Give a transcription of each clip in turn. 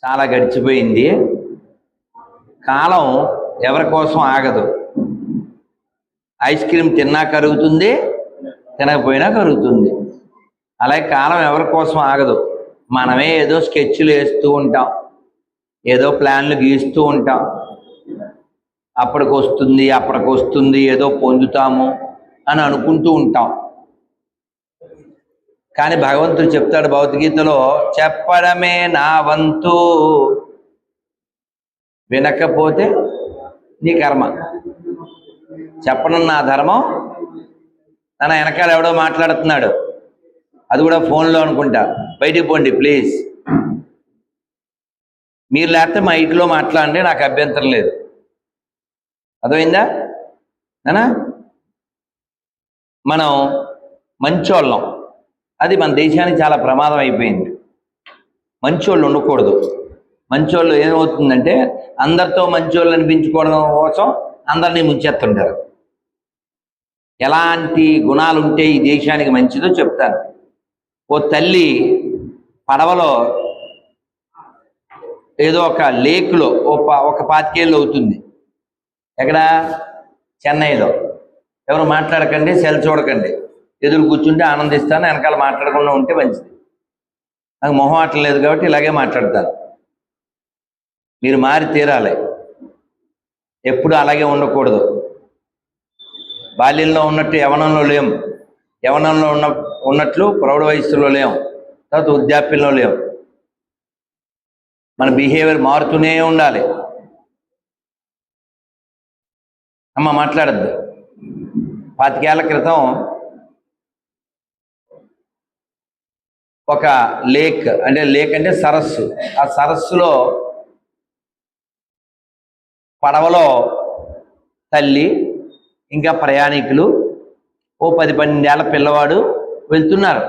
చాలా గడిచిపోయింది. కాలం ఎవరి కోసం ఆగదు. ఐస్ క్రీమ్ తిన్నా కరుగుతుంది, తినకపోయినా కరుగుతుంది. అలాగే కాలం ఎవరి కోసం ఆగదు. మనమే ఏదో స్కెచ్లు వేస్తూ ఉంటాం, ఏదో ప్లాన్లు గీస్తూ ఉంటాం. అప్పటికి వస్తుంది ఏదో పొందుతాము అని అనుకుంటూ ఉంటాం. కానీ భగవంతుడు చెప్తాడు భగవద్గీతలో, చెప్పడమే నా వంతు, వినకపోతే నీ కర్మ. చెప్పడం నా ధర్మం. తన వెనకాల ఎవడో మాట్లాడుతున్నాడు, అది కూడా ఫోన్లో అనుకుంటా. బయటికి పోండి ప్లీజ్, మీరు లేకపోతే మా ఇంట్లో మాట్లాడండి, నాకు అభ్యంతరం లేదు. అర్థమైందా? అనా మనం మంచోళ్ళం, అది మన దేశానికి చాలా ప్రమాదం అయిపోయింది. మంచోళ్ళు ఉండకూడదు. మంచోళ్ళు ఏమవుతుందంటే అందరితో మంచోళ్ళు అనిపించుకోవడం కోసం అందరినీ ముంచేస్తుంటారు. ఎలాంటి గుణాలు ఉంటే ఈ దేశానికి మంచిదో చెప్తాను. ఓ తల్లి పడవలో ఏదో ఒక లేక్లో ఒక 25 ఏళ్ళు అవుతుంది. ఎక్కడ? చెన్నైలో. ఎవరు మాట్లాడకండి, సెల్ చూడకండి, ఎదురు కూర్చుంటే ఆనందిస్తాను, వెనకాల మాట్లాడకుండా ఉంటే మంచిది. నాకు మొహం ఆటలేదు కాబట్టి ఇలాగే మాట్లాడతాను. మీరు మారి తీరాలి, ఎప్పుడు అలాగే ఉండకూడదు. బాల్యంలో ఉన్నట్టు యవనంలో లేం, యవనంలో ఉన్నట్లు ప్రౌఢ వయస్సులో లేం, తర్వాత వృద్ధాప్యంలో లేం. మన బిహేవియర్ మారుతూనే ఉండాలి. అమ్మ మాట్లాడద్దు. 25 ఏళ్ల క్రితం ఒక లేక్ అంటే సరస్సు, ఆ సరస్సులో పడవలో తల్లి ఇంకా ప్రయాణికులు, ఓ 10-12 ఏళ్ల పిల్లవాడు వెళ్తున్నారు.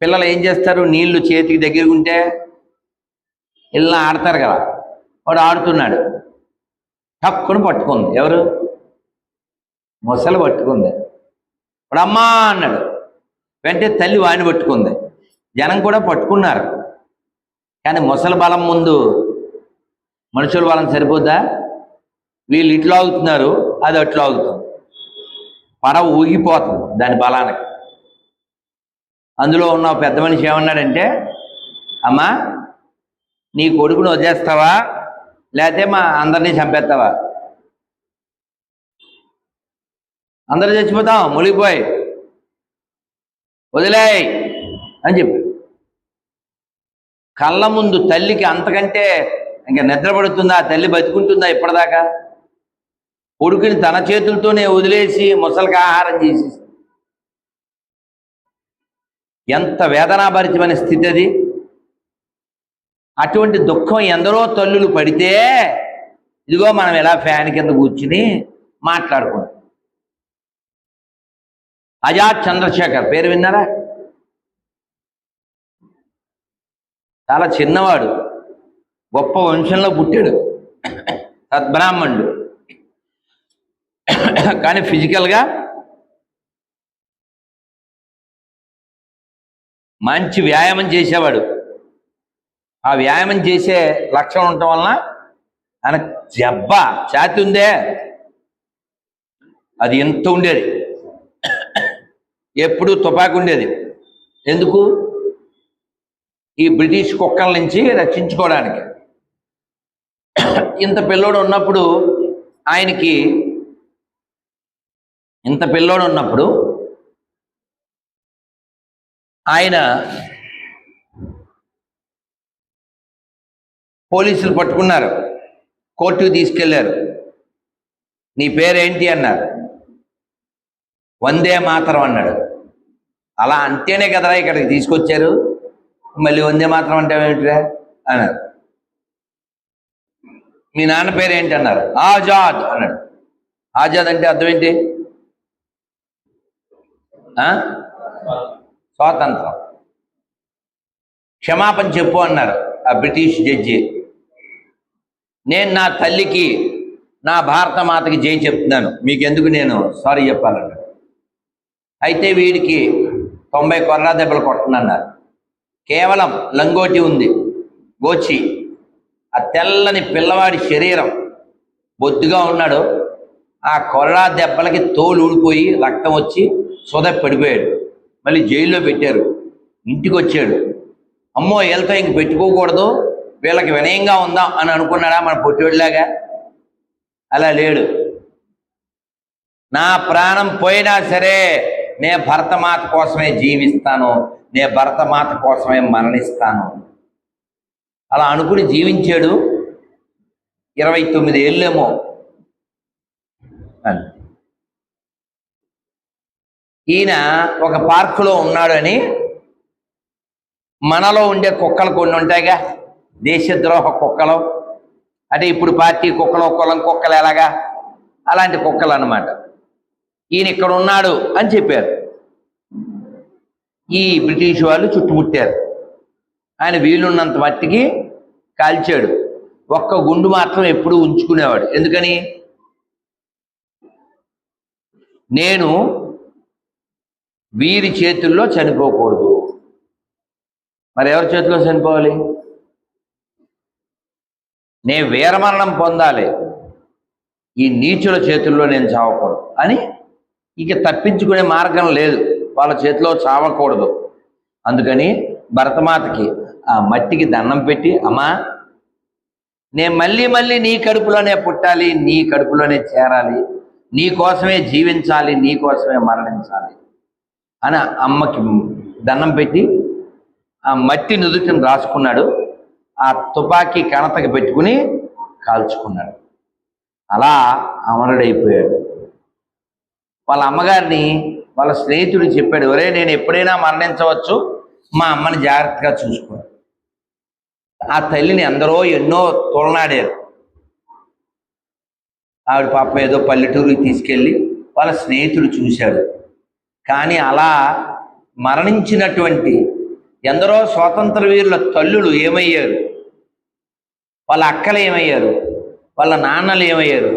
పిల్లలు ఏం చేస్తారు? నీళ్లు చేతికి దగ్గర ఉంటే ఇలా ఆడతారు కదా, వాడు ఆడుతున్నాడు. టక్కుని పట్టుకుంది. ఎవరు? మొసలు పట్టుకుంది. వాడు అమ్మా అన్నాడు. వెంటనే తల్లి వాడిని పట్టుకుంది. జనం కూడా పట్టుకున్నారు. కానీ మొసలి బలం ముందు మనుషుల బలం సరిపోద్దా? వీళ్ళు ఇట్లా ఆగుతున్నారు, అది అట్లా ఆగుతుంది. పడవ ఊగిపోతుంది దాని బలానికి. అందులో ఉన్న పెద్ద మనిషి ఏమన్నాడంటే, అమ్మా నీ కొడుకును వదిలేస్తావా, లేకపోతే మా అందరినీ చంపేస్తావా? అందరూ చచ్చిపోతాం, మునిగిపోయి, వదిలేయ్ అని చెప్పి. కళ్ళ ముందు తల్లికి అంతకంటే ఇంకా నిద్రపడుతుందా? తల్లి బతుకుంటుందా ఇప్పటిదాకా? కొడుకుని తన చేతులతోనే వదిలేసి ముసలికి ఆహారం చేసేసి, ఎంత వేదనాభరితమైన స్థితి అది. అటువంటి దుఃఖం ఎందరో తల్లులు పడితే, ఇదిగో మనం ఎలా ఫ్యాన్ కింద కూర్చుని మాట్లాడుకుంటాం. ఆజాద్ చంద్రశేఖర్ పేరు విన్నారా? చాలా చిన్నవాడు, గొప్ప వంశంలో పుట్టాడు, సద్బ్రాహ్మణుడు. కానీ ఫిజికల్గా మంచి వ్యాయామం చేసేవాడు. ఆ వ్యాయామం చేసే లక్షణం ఉండటం వలన ఆయన ఛాతి ఉందే, అది ఎంత ఉండేది. ఎప్పుడు తుపాకి ఉండేది. ఎందుకు? ఈ బ్రిటిష్ కుక్కల నుంచి రక్షించుకోవడానికి. ఇంత పిల్లోడు ఉన్నప్పుడు ఆయన పోలీసులు పట్టుకున్నారు, కోర్టుకు తీసుకెళ్లారు. నీ పేరేంటి అన్నారు. వందే మాతరం అన్నాడు. అలా అంటేనే కదరా ఇక్కడికి తీసుకొచ్చారు, మళ్ళీ వందే మాతరం అంటే ఏమిటిరా అన్నారు. మీ నాన్న పేరు ఏంటి అన్నారు. ఆజాద్ అన్నాడు. ఆజాద్ అంటే అర్థం ఏంటి? స్వాతంత్రం. క్షమాపణ చెప్పు అన్నారు ఆ బ్రిటిష్ జడ్జి. నేను నా తల్లికి, నా భారత మాతకి జై చెప్తున్నాను, మీకెందుకు నేను సారీ చెప్పాలన్నాడు. అయితే వీడికి 90 కొర్రా దెబ్బలు కొట్టనన్నారు. కేవలం లంగోటి ఉంది, గోచి. ఆ తెల్లని పిల్లవాడి శరీరం, బొద్దుగా ఉన్నాడు. ఆ కొరడా దెబ్బలకి తోలు ఊడిపోయి రక్తం వచ్చి పడిపోయాడు. మళ్ళీ జైల్లో పెట్టారు. ఇంటికి వచ్చాడు. అమ్మో వీళ్ళతో ఇంక పెట్టుకోకూడదు, వీళ్ళకి వినయంగా ఉందాం అని అనుకున్నాడా మన పొట్టివాడిలాగా? అలా లేడు. నా ప్రాణం పోయినా సరే నే భరతమాత కోసమే జీవిస్తాను, నే భరతమాత కోసమే మరణిస్తాను అలా అనుకుని జీవించాడు. 29 ఏళ్ళేమో. ఈయన ఒక పార్కులో ఉన్నాడని మనలో ఉండే కుక్కలు కొన్ని ఉంటాయిగా, దేశద్రోహ కుక్కలు. అంటే ఇప్పుడు పార్టీ కుక్కలు, కులం కుక్కలు ఎలాగా, అలాంటి కుక్కలు అన్నమాట. ఈయన ఇక్కడ ఉన్నాడు అని చెప్పారు. ఈ బ్రిటిష్ వాళ్ళు చుట్టుముట్టారు. ఆయన వీలున్నంత మట్టికి కాల్చాడు. ఒక్క గుండు మాత్రం ఎప్పుడూ ఉంచుకునేవాడు. ఎందుకని? నేను వీరి చేతుల్లో చనిపోకూడదు. మరి ఎవరి చేతిలో చనిపోవాలి? నేను వీరమరణం పొందాలి, ఈ నీచుల చేతుల్లో నేను చావకూడదు అని. ఇక తప్పించుకునే మార్గం లేదు, వాళ్ళ చేతిలో చావకూడదు. అందుకని భరతమాతకి ఆ మట్టికి దండం పెట్టి, అమ్మా నేను మళ్ళీ మళ్ళీ నీ కడుపులోనే పుట్టాలి, నీ కడుపులోనే చేరాలి, నీ కోసమే జీవించాలి, నీ కోసమే మరణించాలి అని అమ్మకి దండం పెట్టి ఆ మట్టి నుదుటిని రాసుకున్నాడు. ఆ తుపాకీ కణతకి పెట్టుకుని కాల్చుకున్నాడు. అలా అమరుడైపోయాడు. వాళ్ళ అమ్మగారిని వాళ్ళ స్నేహితుడు చెప్పాడు, ఒరే నేను ఎప్పుడైనా మరణించవచ్చు, మా అమ్మని జాగ్రత్తగా చూసుకో. ఆ తల్లిని అందరూ ఎన్నో తోలనాడారు. ఆవిడ పాప ఏదో పల్లెటూరుకి తీసుకెళ్ళి వాళ్ళ స్నేహితుడు చూశాడు. కానీ అలా మరణించినటువంటి ఎందరో స్వాతంత్ర వీరుల తల్లులు ఏమయ్యారు, వాళ్ళ అక్కలు ఏమయ్యారు, వాళ్ళ నాన్నలు ఏమయ్యారు?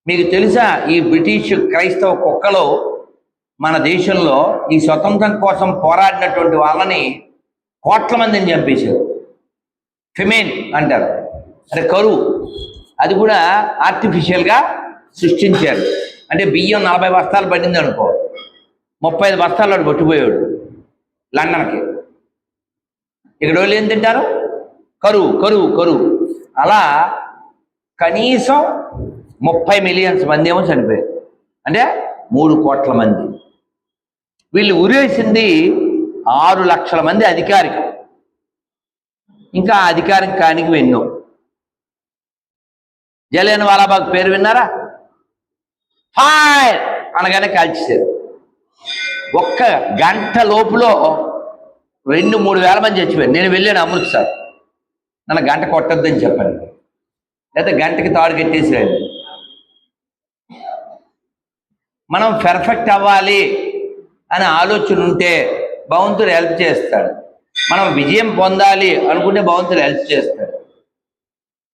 మీకు తెలుసా, ఈ బ్రిటిష్ క్రైస్తవ కుక్కలు మన దేశంలో ఈ స్వతంత్రం కోసం పోరాడినటువంటి వాళ్ళని కోట్ల మందిని చంపేశారు. ఫెమైన్ అంటారు, అంటే కరువు. అది కూడా ఆర్టిఫిషియల్గా సృష్టించారు. అంటే బియ్యం 40 బస్తాలు పడింది అనుకో, 35 బస్తాలు వాడు పట్టుకుపోయాడు లండన్కి. ఇక్కడ వాళ్ళు ఏం తింటారు? కరువు కరువు కరువు. అలా కనీసం 30 మిలియన్స్ మంది ఏమో చనిపోయారు, అంటే 3 కోట్ల మంది. వీళ్ళు ఉరేసింది 6 లక్షల మంది అధికారికం, ఇంకా అధికారం కానికి ఎన్నో. జలియన్ వాలాబాగ్ పేరు విన్నారా? ఫైర్ అనగానే కాల్చేశారు. ఒక్క గంట లోపులో 2-3 వేల మంది చచ్చిపోయారు. నేను వెళ్ళాను అమృత్సర్, నన్ను గంట కొట్టద్దని చెప్పాను, లేకపోతే గంటకి తాడు కట్టేసేయండి. మనం పెర్ఫెక్ట్ అవ్వాలి అనే ఆలోచన ఉంటే భగవంతుడు హెల్ప్ చేస్తాడు. మనం విజయం పొందాలి అనుకుంటే భగవంతుడు హెల్ప్ చేస్తాడు.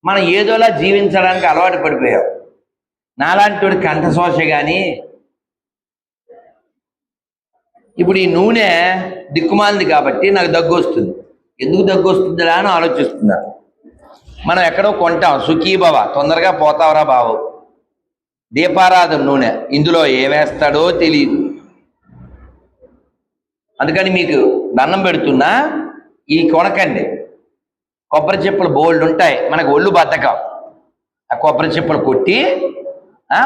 మనం ఏదోలా జీవించడానికి అలవాటు పడిపోయాం. నాలాంటి వాడి కంఠశోష. కానీ ఇప్పుడు ఈ నూనె దిక్కుమాలింది కాబట్టి నాకు దగ్గు వస్తుంది. ఎందుకు దగ్గు వస్తుందా అని ఆలోచిస్తున్నా. మనం ఎక్కడో కొంటాం, సుఖీభవ, తొందరగా పోతావరా బావు. దీపారాధన నూనె, ఇందులో ఏమేస్తాడో తెలియదు. అందుకని మీకు దండం పెడుతున్నా, ఈ కొనకండి. కొబ్బరి చెప్పులు బోల్డ్ ఉంటాయి, మనకు ఒళ్ళు బద్ధకం. ఆ కొబ్బరి చెప్పులు కొట్టి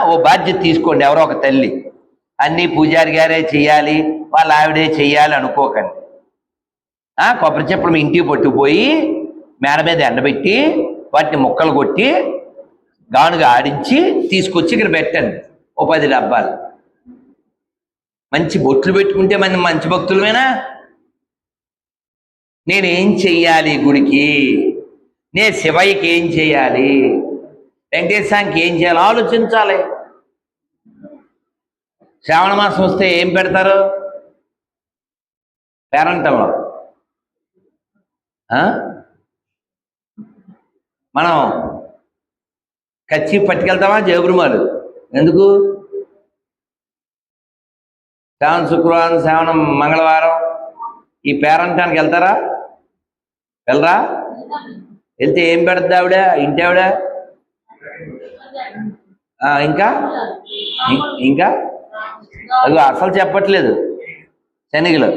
ఓ బాధ్యత తీసుకోండి. ఎవరో ఒక తల్లి, అన్నీ పూజారి గారే చెయ్యాలి, వాళ్ళ ఆవిడే చెయ్యాలి అనుకోకండి. కొబ్బరి చెప్పులు మీ ఇంటికి పట్టుకుపోయి మేడ మీద ఎండబెట్టి వాటిని ముక్కలు కొట్టి గానుగా ఆడించి తీసుకొచ్చి ఇక్కడ పెట్టండి. ఓ 10 డబ్బాలు. మంచి బొట్లు పెట్టుకుంటే మనం మంచి భక్తులమేనా? నేనేం చెయ్యాలి గుడికి, నేను శివయ్యకి ఏం చెయ్యాలి, వెంకటేశ్వరానికి ఏం చేయాలి ఆలోచించాలి. శ్రావణ మాసం వస్తే ఏం పెడతారు పేరంటంలో? మనం కచ్చి పట్టుకెళ్తామా జేబురుమాలు? ఎందుకు? శ్రావణ శుక్రవారం, శ్రావణ మంగళవారం ఈ పేరంటానికి వెళ్తారా? వెళ్ళరా? వెళ్తే ఏం పెడద్దు ఆవిడ, ఇంటి ఆవిడ? ఇంకా ఇంకా అది అసలు చెప్పట్లేదు. శనగలు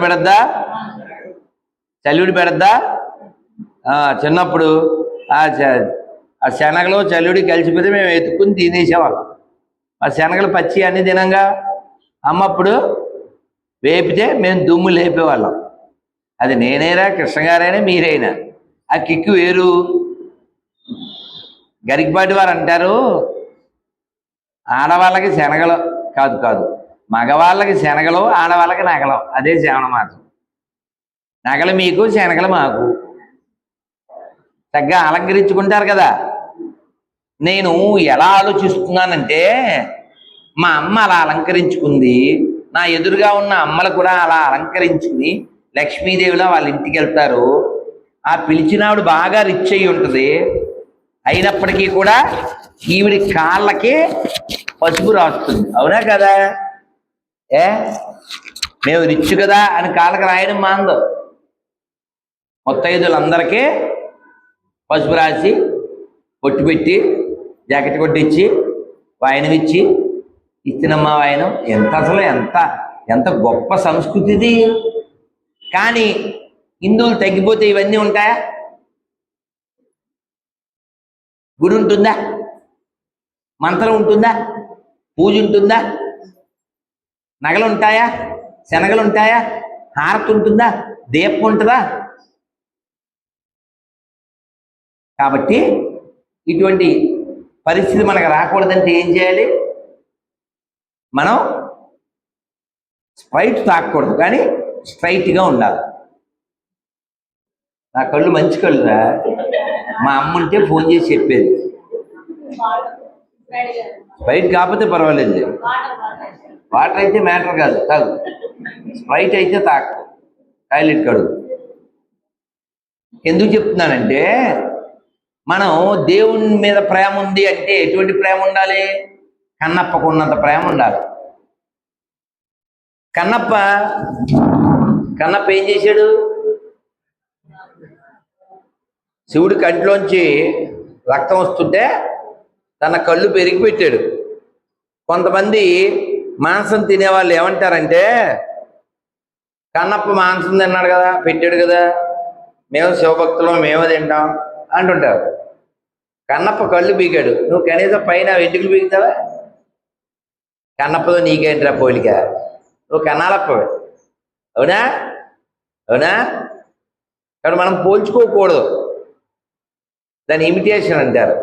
పెడద్దా? చల్లుడి పెడద్దా? చిన్నప్పుడు ఆ శనగలు చల్లుడి కలిసిపోతే మేము ఎత్తుకుని తినేసేవాళ్ళం. ఆ శనగలు పచ్చి అన్ని తినంగా అమ్మప్పుడు వేపితే మేము దుమ్ము లేపేవాళ్ళం. అది నేనైనా కృష్ణ గారైనా మీరైనా ఆ కిక్కు వేరు. గరికపాటి వారు అంటారు, ఆడవాళ్ళకి శనగలు కాదు మగవాళ్ళకి శనగలు, ఆడవాళ్ళకి నగలు. అదే శ్రావణ మాసం. నగలు మీకు, శనగలు మాకు. చక్కగా అలంకరించుకుంటారు కదా. నేను ఎలా ఆలోచిస్తున్నానంటే, మా అమ్మ అలా అలంకరించుకుంది, నా ఎదురుగా ఉన్న అమ్మలు కూడా అలా అలంకరించుకుని లక్ష్మీదేవిలా వాళ్ళ ఇంటికి వెళ్తారు. ఆ పిలిచినావిడ బాగా రిచ్ అయి ఉంటుంది. అయినప్పటికీ కూడా ఈవిడి కాళ్ళకి పసుపు రాస్తుంది. అవునా కదా? మేము రిచ్ కదా అని కాళ్ళకి రాయడం మాందో. ముత్తైదులందరికీ పసుపు రాసి పొట్టు పెట్టి జాకెట్ కొట్టించి వాయనం ఇచ్చి ఇచ్చినమ్మా వాయనం. అసలు ఎంత గొప్ప సంస్కృతిది. కానీ హిందువులు తగ్గిపోతే ఇవన్నీ ఉంటాయా? గుడి ఉంటుందా? మంత్రం ఉంటుందా? పూజ ఉంటుందా? నగలు ఉంటాయా? శనగలు ఉంటాయా? హారతి ఉంటుందా? దీపం ఉంటుందా? కాబట్టి ఇటువంటి పరిస్థితి మనకు రాకూడదంటే ఏం చేయాలి? మనం స్ప్రైట్ తాకూడదు, కానీ స్ట్రైట్గా ఉండాలి. నా కళ్ళు మంచి కళ్ళురా. మా అమ్మ ఉంటే ఫోన్ చేసి చెప్పేది, స్ప్రైట్ కాకపోతే పర్వాలేదు, వాటర్ అయితే మ్యాటర్ కాదు, స్ప్రైట్ అయితే తాకు, టాయిలెట్ కడుగు. ఎందుకు చెప్తున్నానంటే, మనం దేవుని మీద ప్రేమ ఉంది అంటే ఎటువంటి ప్రేమ ఉండాలి? కన్నప్పకు ఉన్నంత ప్రేమ ఉండాలి. కన్నప్ప ఏం చేశాడు? శివుడి కంటిలోంచి రక్తం వస్తుంటే తన కళ్ళు పెరిగి పెట్టాడు. కొంతమంది మాంసం తినేవాళ్ళు ఏమంటారంటే, కన్నప్ప మాంసం తిన్నాడు కదా, పెట్టాడు కదా, మేము శివభక్తులం, మేము తింటాం అంటుంటారు. కన్నప్ప కళ్ళు పీకాడు, నువ్వు కనీసం పైన వెంట్రుకలు పీకుతావా? కన్నప్పతో నీకేంటిరా పోలిక? నువ్వు కన్నాలప్పవే. అవునా? కాబట్టి మనం పోల్చుకోకూడదు. దాని ఇమిటేషన్ అంటారు.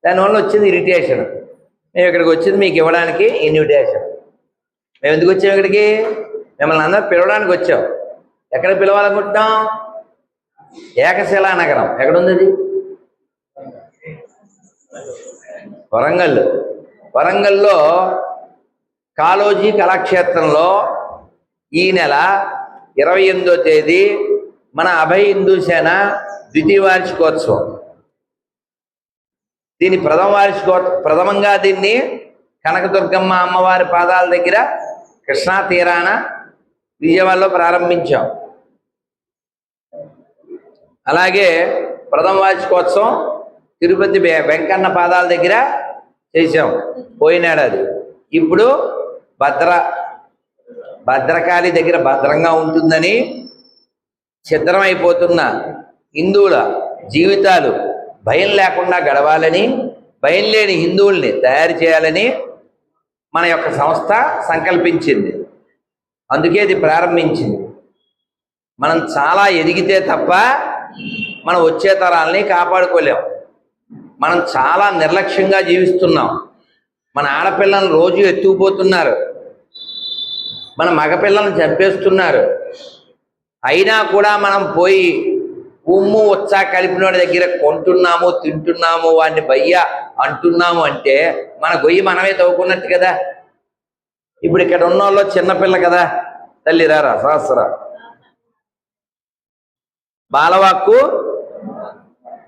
దానివల్ల వచ్చేది ఇరిటేషన్. మేము ఇక్కడికి వచ్చింది మీకు ఇవ్వడానికి ఇన్విటేషన్. మేము ఎందుకు వచ్చాం ఇక్కడికి? మిమ్మల్ని అందరూ పిలవడానికి వచ్చాం. ఎక్కడ పిలవాలనుకుంటున్నాం? ఏకశిలా నగరం ఎక్కడుంది? అది వరంగల్లో కాళోజీ కళాక్షేత్రంలో ఈ నెల 28వ తేదీ మన అభయ హిందూ సేన ద్వితీయ వార్షికోత్సవం. దీని ప్రథమంగా దీన్ని కనకదుర్గమ్మ అమ్మవారి పాదాల దగ్గర కృష్ణా తీరాన విజయవాడలో ప్రారంభించాం. అలాగే ప్రథమ వార్షికోత్సవం తిరుపతి వెంకన్న పాదాల దగ్గర చేసాం పోయినేడాది. ఇప్పుడు భద్రకాళి దగ్గర భద్రంగా ఉంటుందని సిద్ధమైపోతున్న హిందువుల జీవితాలు భయం లేకుండా గడవాలని, భయం లేని హిందువుల్ని తయారు చేయాలని మన యొక్క సంస్థ సంకల్పించింది. అందుకే ఇది ప్రారంభించింది. మనం చాలా ఎదిగితే తప్ప మనం వచ్చే తరాలని కాపాడుకోలేం. మనం చాలా నిర్లక్ష్యంగా జీవిస్తున్నాం. మన ఆడపిల్లలను రోజు ఎత్తుకుపోతున్నారు, మన మగపిల్లలను చంపేస్తున్నారు. అయినా కూడా మనం పోయి ఉమ్ము ఉత్సా కలిపినోడి దగ్గర కొంటున్నాము, తింటున్నాము, వాడిని బయ్య అంటున్నాము అంటే మన గొయ్యి మనమే తవ్వుకున్నట్టు కదా. ఇప్పుడు ఇక్కడ ఉన్న వాళ్ళు చిన్నపిల్ల కదా, తల్లి రారా సహస్రా. బాలవాక్కు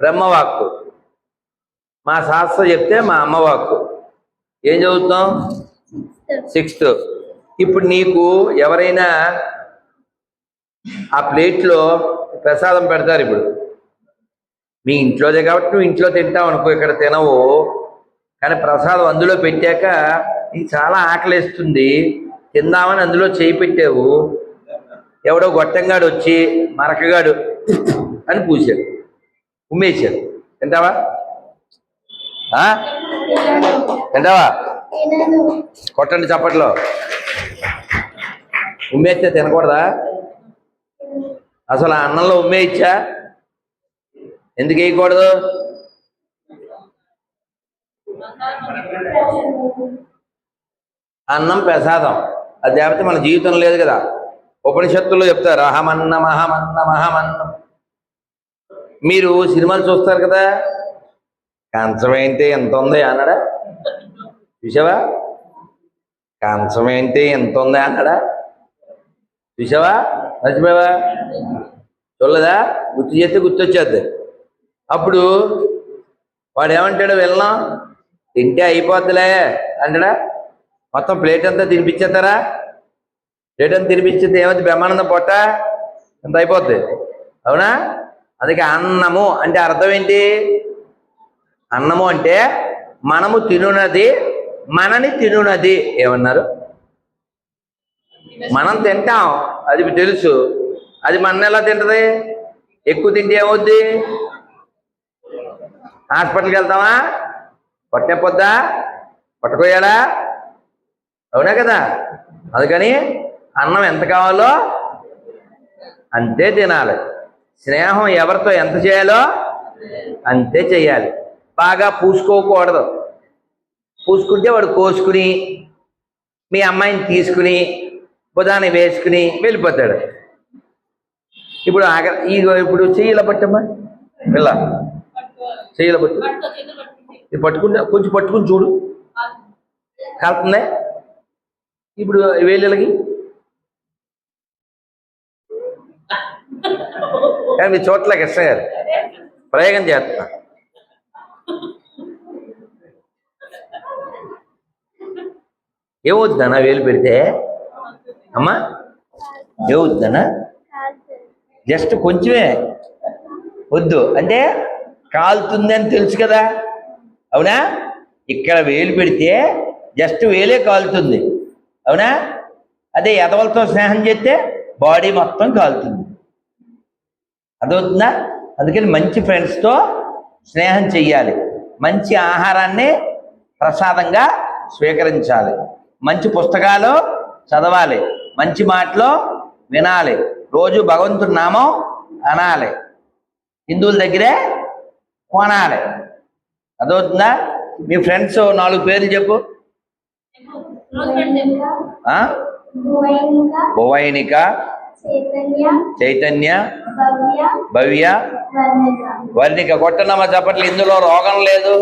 బ్రహ్మవాక్కు, మా శాస్త్ర చెప్తే మా అమ్మవాక్కు. ఏం చదువుతాం? 6th. ఇప్పుడు నీకు ఎవరైనా ఆ ప్లేట్లో ప్రసాదం పెడతారు. ఇప్పుడు మీ ఇంట్లోదే కాబట్టి నువ్వు ఇంట్లో తింటావు అనుకో, ఇక్కడ తినవు. కానీ ప్రసాదం అందులో పెట్టాక నీకు చాలా ఆకలిస్తుంది, తిందామని అందులో చేయి పెట్టావు. ఎవడో గొట్టంగాడు వచ్చి మరకగాడు అని పూసాడు, ఉమ్మేశాడు. తింటావా? తింటావా? కొట్టండి చప్పట్లో. ఉమ్మేస్తే తినకూడదా? అసలు ఆ అన్నంలో ఉమ్మేయచ్చా? ఎందుకు వేయకూడదు? అన్నం ప్రసాదం, అది లేకపోతే మన జీవితం లేదు కదా. ఉపనిషత్తుల్లో చెప్తారు అహమన్నం అహమన్నం అహమన్నం. మీరు సినిమాలు చూస్తారు కదా, కంచం ఏంటి ఎంత ఉంది అన్నాడా? చూసావా? కంచం ఏంటి ఎంత ఉంది అన్నాడా? చూసావా? మర్చిపోయావా? చూడలేదా? గుర్తు చేస్తే గుర్తొచ్చేద్ది. అప్పుడు వాడు ఏమంటాడు, వెళ్ళాం తింటే అయిపోద్దిలే అంటాడా? మొత్తం ప్లేట్ అంతా తినిపించేస్తారా? ప్లేట్ అంతా తినిపించేస్తే ఏమైంది? బ్రహ్మానందం పొట్ట ఎంత అయిపోద్ది, అవునా? అందుకే అన్నము అంటే అర్థం ఏంటి? అన్నము అంటే మనము తినున్నది, మనని తినున్నది. ఏమన్నారు? మనం తింటాం, అది తెలుసు. అది మన ఎలా తింటది? ఎక్కువ తింటే ఏమవుద్ది? హాస్పిటల్కి వెళ్తామా? పొట్టెప్పొద్దా? పట్టుకోయాలా? అవునా కదా? అందుకని అన్నం ఎంత కావాలో అంతే తినాలి. స్నేహం ఎవరితో ఎంత చేయాలో అంతే చేయాలి. బాగా పూసుకోకూడదు. పూసుకుంటే వాడు కోసుకుని మీ అమ్మాయిని తీసుకుని బుధాన్ని వేసుకుని వెళ్ళిపోతాడు. ఇప్పుడు ఇప్పుడు చెయ్యిలా పట్టమ్మా, పిల్ల చెయ్యిలా పట్టు. ఇది పట్టుకుంటే కొంచెం పట్టుకుని చూడు, కాలుతుందే. ఇప్పుడు వేళ్ళకి కానీ మీ చోట్ల కృష్ణ గారు ప్రయోగం చేస్తున్నా. ఏమవుతుందన్నా వేలు పెడితే? అమ్మా ఏమవుతుందన్నా? జస్ట్ కొంచెమే, వద్దు అంటే కాలుతుంది అని తెలుసు కదా, అవునా? ఇక్కడ వేలు పెడితే జస్ట్ వేలే కాలుతుంది, అవునా? అదే ఎదవలతో స్నేహం చేస్తే బాడీ మొత్తం కాలుతుంది. అదవుతుందా? అందుకని మంచి ఫ్రెండ్స్తో స్నేహం చెయ్యాలి, మంచి ఆహారాన్ని ప్రసాదంగా స్వీకరించాలి, మంచి పుస్తకాలు చదవాలి, మంచి మాటలు వినాలి, రోజు భగవంతుడి నామం అనాలి, హిందువుల దగ్గరే కొనాలి. అదవుతుందా? మీ ఫ్రెండ్స్ 4 పేర్లు చెప్పు. భువైనిక, చైతన్య, భవ్య, వర్ణిక. కొట్టనమ్మా చప్పట్లు. ఇందులో రోగం లేదు,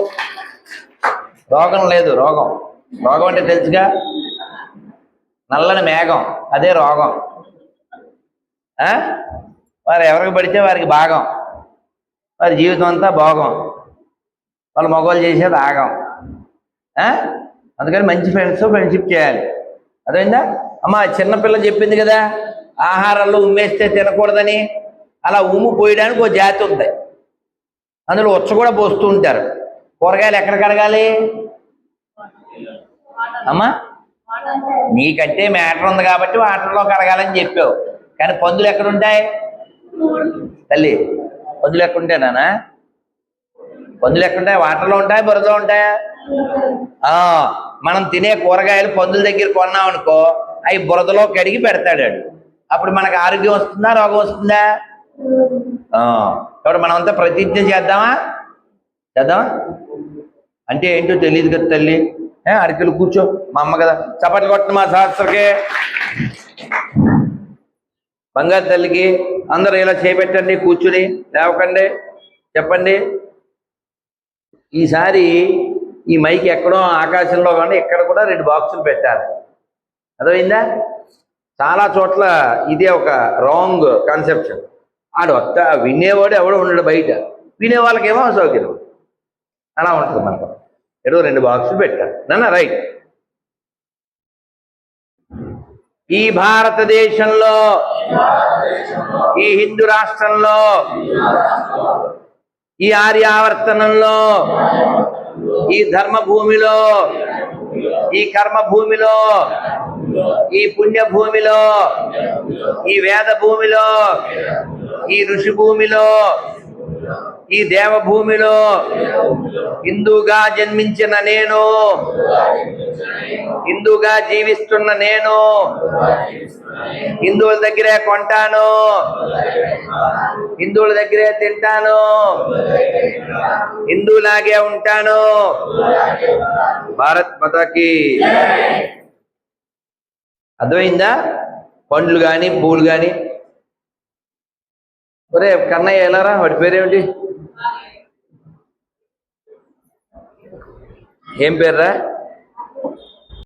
రోగం లేదు. రోగం రోగం అంటే తెలుసుగా, నల్లని మేఘం, అదే రోగం. వారు ఎవరికి పడితే వారికి భాగం, వారి జీవితం అంతా భోగం, వాళ్ళు మగవాళ్ళు చేసేది ఆగం. అందుకని మంచి ఫ్రెండ్షిప్ చేయాలి. అదేందా అమ్మ? చిన్నపిల్ల చెప్పింది కదా, ఆహారంలో ఉమ్మేస్తే తినకూడదని. అలా ఉమ్ము పోయడానికి ఒక జాతి ఉంది, అందులో ఉచ్చ కూడా పోస్తూ ఉంటారు. కూరగాయలు ఎక్కడ కడగాలి అమ్మా? నీకంటే మ్యాటర్ ఉంది కాబట్టి వాటర్లో కడగాలని చెప్పావు, కానీ పందులు ఎక్కడుంటాయి తల్లి? పందులు ఎక్కడుంటాయి నాన్న? పందులు ఎక్కడుంటాయి? వాటర్లో ఉంటాయి, బురదలో ఉంటాయా? మనం తినే కూరగాయలు పందుల దగ్గర కొన్నాం అనుకో, అవి బురదలో కడిగి పెడతాడు. అప్పుడు మనకు ఆరోగ్యం వస్తుందా, రోగం వస్తుందా? కాబట్టి మనమంతా ప్రతిజ్ఞ చేద్దామా? అంటే ఏంటో తెలియదు కదా తల్లి. అడికెళ్ళి కూర్చో, మా అమ్మ కదా. చప్పట్లు కొట్టండి మా శాస్త్రకే, బంగారు తల్లికి. అందరూ ఇలా చేపెట్టండి, కూర్చుని లేవకండి, చెప్పండి. ఈసారి ఈ మైక్ ఎక్కడో ఆకాశంలో కానీ ఇక్కడ కూడా 2 బాక్సులు పెట్టాలి. అర్థమైందా? చాలా చోట్ల ఇదే ఒక రాంగ్ కాన్సెప్షన్. వినేవాడు ఎవడో ఉండడు బయట, వినే వాళ్ళకేమో అసౌకర్యం. అలా ఉంటుంది మనకు. ఏదో 2 బాక్సులు పెట్టాలి నాన్న, రైట్. ఈ భారతదేశంలో, ఈ హిందూ రాష్ట్రంలో, ఈ ఆర్యావర్తనంలో, ఈ ధర్మభూమిలో, ఈ కర్మభూమిలో, ఈ పుణ్యభూమిలో, ఈ వేద భూమిలో, ఈ ఋషి భూమిలో, ఈ దేవభూమిలో హిందూగా జన్మించిన నేను, హిందూగా జీవిస్తున్న నేను హిందువుల దగ్గరే కొంటాను, హిందువుల దగ్గరే తింటాను, హిందూలాగే ఉంటాను. భారత్ మాతాకి. అర్థమైందా? పండ్లు కానీ పూలు కానీ. ఒరే కన్నయ్య ఎలారా, వాడి పేరేమిటి? ఏం పేర్రా?